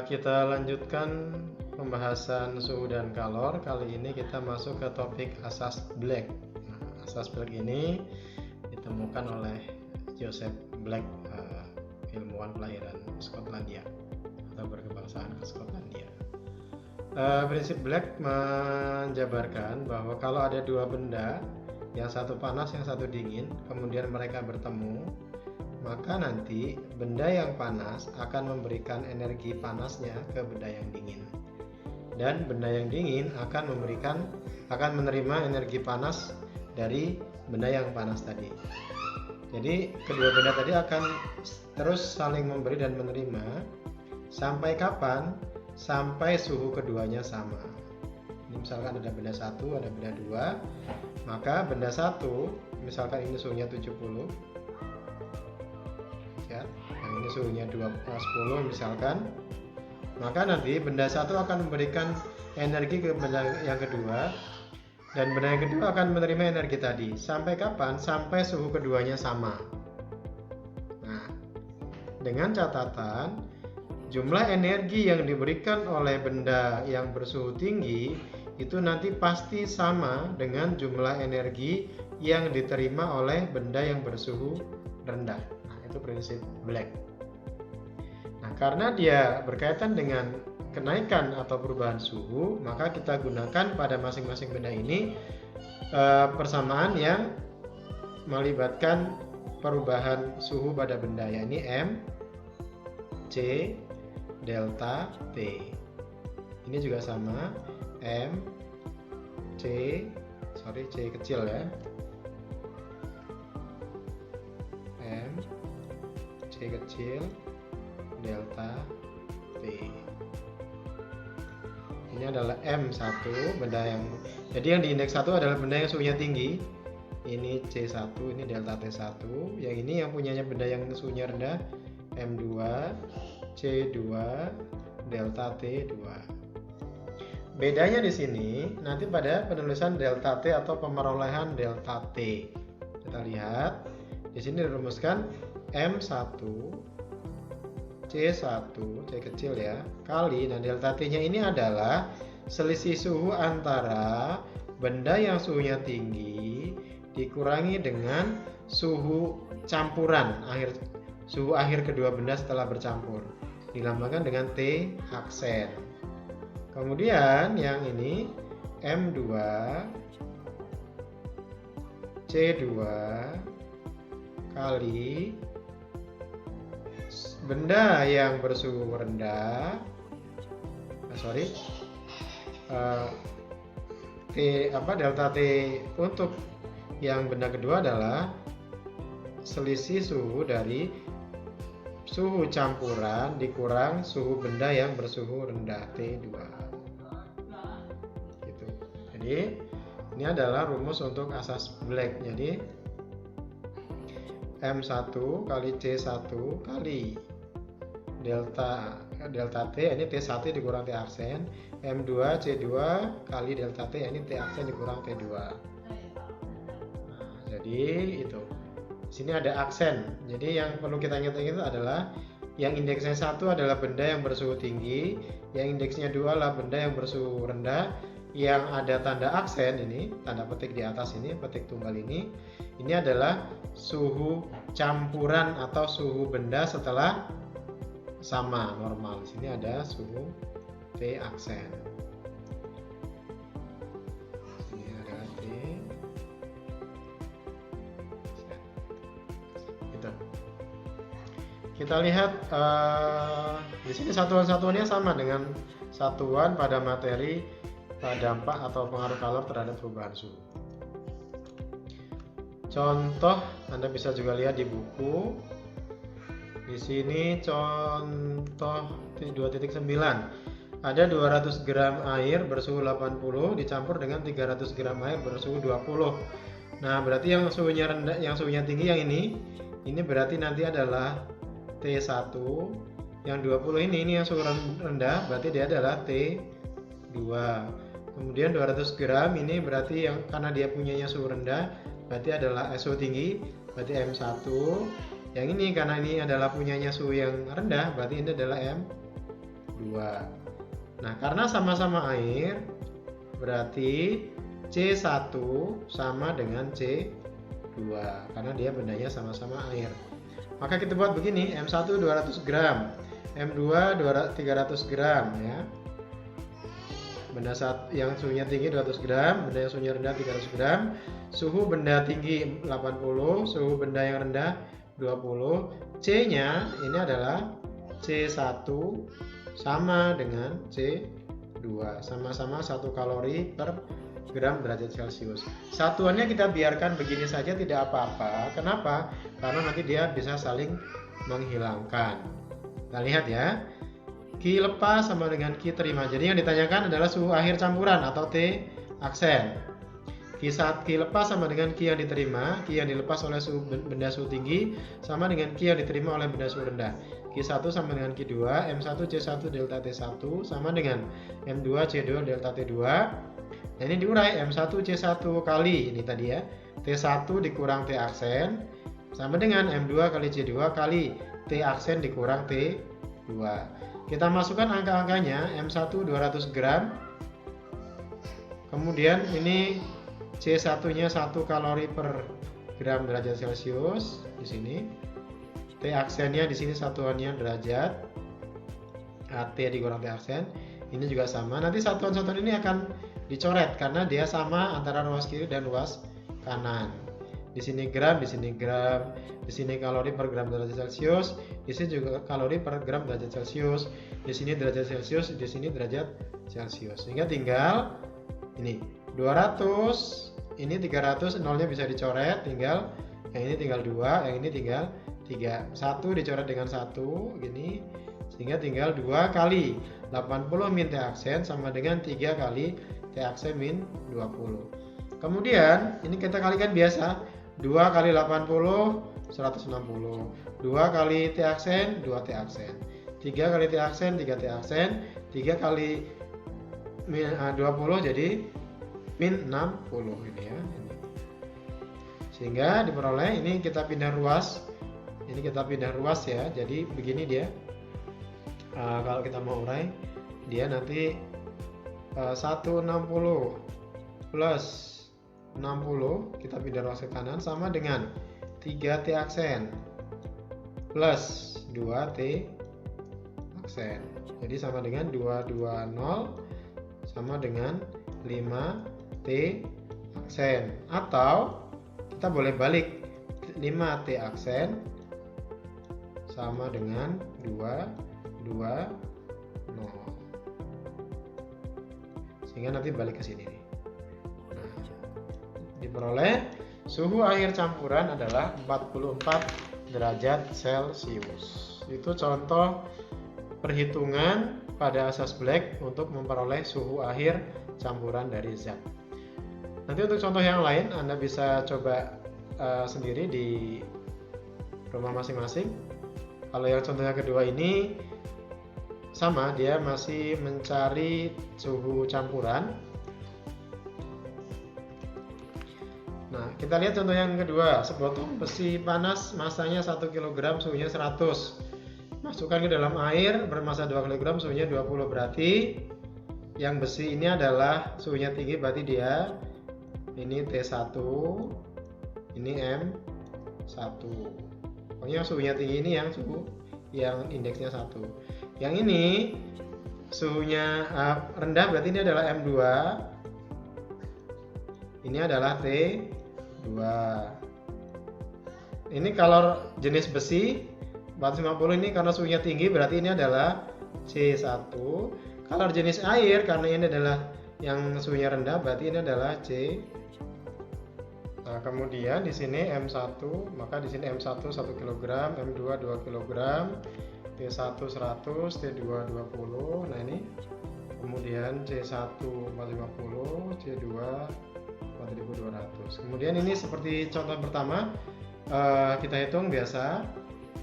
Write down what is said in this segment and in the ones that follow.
Kita lanjutkan pembahasan suhu dan kalor. Kali ini kita masuk ke topik asas Black. Nah, asas Black ini ditemukan oleh Joseph Black, ilmuwan kelahiran Skotlandia atau berkebangsaan Skotlandia. Prinsip Black menjabarkan bahwa kalau ada dua benda, yang satu panas, yang satu dingin, kemudian mereka bertemu, maka nanti benda yang panas akan memberikan energi panasnya ke benda yang dingin, dan benda yang dingin akan menerima energi panas dari benda yang panas tadi. Jadi kedua benda tadi akan terus saling memberi dan menerima sampai kapan? Sampai suhu keduanya sama. Ini misalkan ada benda satu, ada benda dua, maka benda satu, misalkan ini suhunya 70, ya, yang ini suhunya 10 misalkan, maka nanti benda satu akan memberikan energi ke benda yang kedua, dan benda yang kedua akan menerima energi tadi. Sampai kapan? Sampai suhu keduanya sama. Nah, dengan catatan jumlah energi yang diberikan oleh benda yang bersuhu tinggi itu nanti pasti sama dengan jumlah energi yang diterima oleh benda yang bersuhu rendah. Nah, itu prinsip Black. Nah, karena dia berkaitan dengan kenaikan atau perubahan suhu, maka kita gunakan pada masing-masing benda ini persamaan yang melibatkan perubahan suhu pada benda, yakni M, C, delta T. Ini juga sama, M, C kecil ya, M, C kecil, delta T. Ini adalah M1, benda yang, jadi yang di indeks 1 adalah benda yang suhunya tinggi. Ini C1, ini delta T1. Yang ini yang punyanya benda yang suhunya rendah, M2, C2, delta T2. Bedanya di sini nanti pada penulisan delta T atau pemerolehan delta T. Kita lihat di sini dirumuskan M1, C1, C kecil ya, kali, nah delta T-nya ini adalah selisih suhu antara benda yang suhunya tinggi dikurangi dengan suhu campuran suhu akhir kedua benda setelah bercampur, dilambangkan dengan T aksen. Kemudian yang ini M2, C2 kali benda yang bersuhu rendah, delta T untuk yang benda kedua adalah selisih suhu dari suhu campuran dikurang suhu benda yang bersuhu rendah T2. Gitu. Jadi ini adalah rumus untuk asas Black. Jadi M1 kali C1 kali delta T, ini T1 dikurang T aksen, M2 C2 kali delta T, ini T aksen dikurang T2. Nah, jadi itu. Sini ada aksen. Jadi yang perlu kita ingat-ingat itu adalah yang indeksnya 1 adalah benda yang bersuhu tinggi, yang indeksnya 2 adalah benda yang bersuhu rendah, yang ada tanda aksen ini, tanda petik di atas ini, petik tunggal ini adalah suhu campuran atau suhu benda setelah sama normal. Di sini ada suhu T aksen. Sini ada T. Gitu. Kita lihat di sini satuan-satuannya sama dengan satuan pada materi dampak atau pengaruh kalor terhadap perubahan suhu. Contoh Anda bisa juga lihat di buku. Di sini contoh 2.9. Ada 200 gram air bersuhu 80 dicampur dengan 300 gram air bersuhu 20. Nah, berarti yang suhunya rendah, yang suhunya tinggi yang ini berarti nanti adalah T1. Yang 20 ini yang suhu rendah, berarti dia adalah T2. Kemudian 200 gram ini berarti yang karena dia punyanya suhu rendah, berarti adalah suhu tinggi, berarti M1. Yang ini karena ini adalah punyanya suhu yang rendah, berarti ini adalah M2. 2. Nah, karena sama-sama air, berarti C1 sama dengan C2 karena dia bendanya sama-sama air. Maka kita buat begini, M1 200 gram, M2 300 gram ya. Benda yang suhunya tinggi 200 gram, benda yang suhunya rendah 300 gram. Suhu benda tinggi 80, suhu benda yang rendah 20. C-nya ini adalah C1 sama dengan C2, sama-sama 1 kalori per gram derajat Celcius. Satuannya kita biarkan begini saja, tidak apa-apa. Kenapa? Karena nanti dia bisa saling menghilangkan. Kita lihat ya. Ki lepas sama dengan Ki terima. Jadi yang ditanyakan adalah suhu akhir campuran atau T aksen. Ki lepas sama dengan Ki yang diterima. Ki yang dilepas oleh benda suhu tinggi sama dengan Ki yang diterima oleh benda suhu rendah. Q1 sama dengan Q2, M1 C1 delta T1 sama dengan M2 C2 delta T2. Nah, ini diurai M1 C1 kali ini tadi ya, T1 dikurang T aksen sama dengan M2 kali C2 kali T aksen dikurang T2. Kita masukkan angka-angkanya. M1 200 gram. Kemudian ini C1-nya 1 kalori per gram derajat Celcius di sini. T aksennya di sini satuannya derajat, T dikurang T aksen. Ini juga sama. Nanti satuan-satuan ini akan dicoret karena dia sama antara ruas kiri dan ruas kanan. Di sini gram, di sini gram, di sini kalori per gram derajat Celcius, di sini juga kalori per gram derajat Celcius, di sini derajat Celcius, di sini derajat Celcius. Sehingga tinggal ini 200, ini 300, nolnya bisa dicoret, tinggal yang ini tinggal 2, yang ini tinggal 3. 1 dicoret dengan 1 gini, sehingga tinggal 2 kali 80 min T aksen sama dengan 3 kali T aksen min 20. Kemudian ini kita kalikan biasa, 2 kali 80 160, 2 kali T aksen 2 T aksen, 3 kali T aksen 3 T aksen, 3 kali min 20 jadi min 60 ini ya. Sehingga diperoleh, ini kita pindah ruas. Ini kita pindah ruas ya. Jadi begini dia. Kalau kita mau urai, dia nanti 160 plus 60 kita pindah ruas ke kanan sama dengan 3 T aksen plus 2 T aksen. Jadi sama dengan 220 sama dengan 5 T aksen. Atau kita boleh balik, 5 T aksen sama dengan 220, sehingga nanti balik ke sini nih. Nah, diperoleh suhu air campuran adalah 44 derajat Celcius. Itu contoh perhitungan pada asas Black untuk memperoleh suhu akhir campuran dari zat. Nanti untuk contoh yang lain Anda bisa coba sendiri di rumah masing-masing. Kalau yang contoh yang kedua ini sama, dia masih mencari suhu campuran. Nah, kita lihat contoh yang kedua. Sebotol besi panas, masanya 1 kg, suhunya 100. Masukkan ke dalam air bermassa 2 kg, suhunya 20. Berarti yang besi ini adalah suhunya tinggi, berarti dia ini T1, ini M1. Pokoknya suhunya tinggi ini yang suhu yang indeksnya 1. Yang ini suhunya rendah, berarti ini adalah M2. Ini adalah T2. Ini kalau jenis besi 450, ini karena suhunya tinggi, berarti ini adalah C1. Kalau jenis air, karena ini adalah yang suhunya rendah, berarti ini adalah C. Nah, kemudian di sini M1, maka di sini M1 1 kg, M2 2 kg, T1 100, T2 20. Nah, ini kemudian C1 450, C2 4200. Kemudian ini seperti contoh pertama, kita hitung biasa.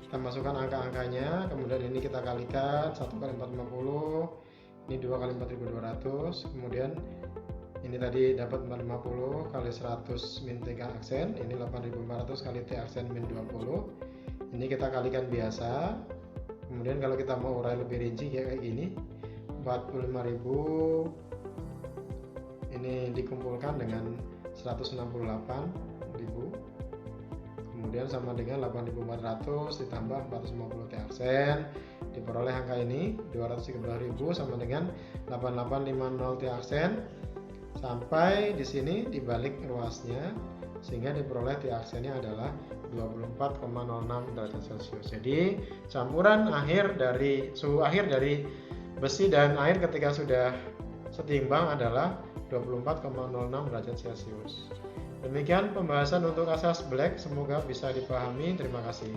Kita masukkan angka-angkanya, kemudian ini kita kalikan 1 kali 450, ini 2 kali 4200, kemudian ini tadi dapat 450 kali 100 min T aksen, ini 8400 kali T aksen min 20. Ini kita kalikan biasa. Kemudian kalau kita mau urai lebih rinci kayak gini, 45.000 ini dikumpulkan dengan 168.000, kemudian sama dengan 8.400 ditambah 450 T-aksen, diperoleh angka ini 213.000 sama dengan 8850 T-aksen. Sampai di sini dibalik ruasnya sehingga diperoleh T-aksennya adalah 24,06 derajat Celcius. Jadi campuran suhu akhir dari besi dan air ketika sudah setimbang adalah 24,06 derajat Celcius. Demikian pembahasan untuk asas black, semoga bisa dipahami. Terima kasih.